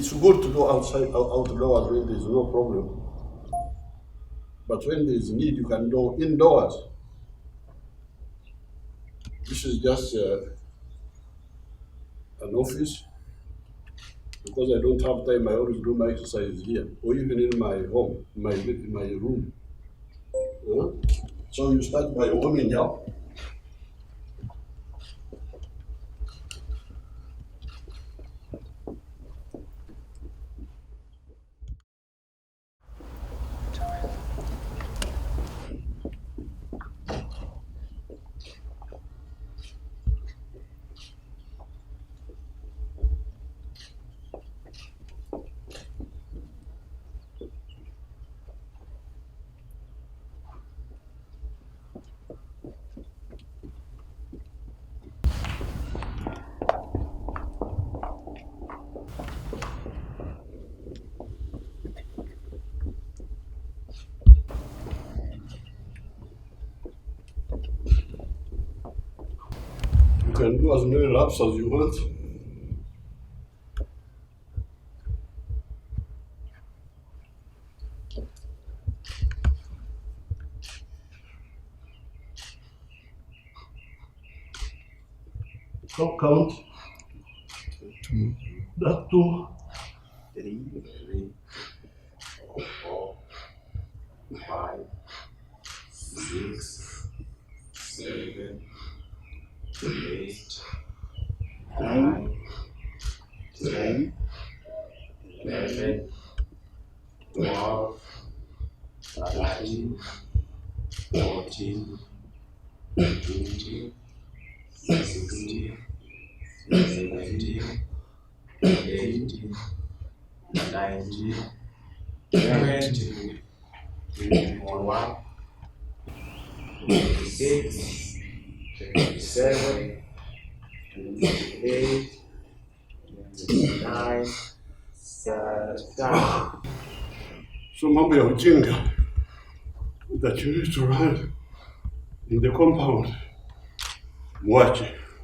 it's good to go outdoors when there's no problem. But when there's need, you can go indoors. This is just an office. Because I don't have time, I always do my exercise here, or even in my home, in my room. So you start by warming up. You can do as many laps as you want. Count. That 2, 3, 4, 5, 6, 7, 8, 9, 10, 11, 12, 13, 14, 15, 16, 17, 18, 19, 20, 21, 26, 27, 28, 29, 30. so mambo ya ujinga that you need to run in the compound. Watch it.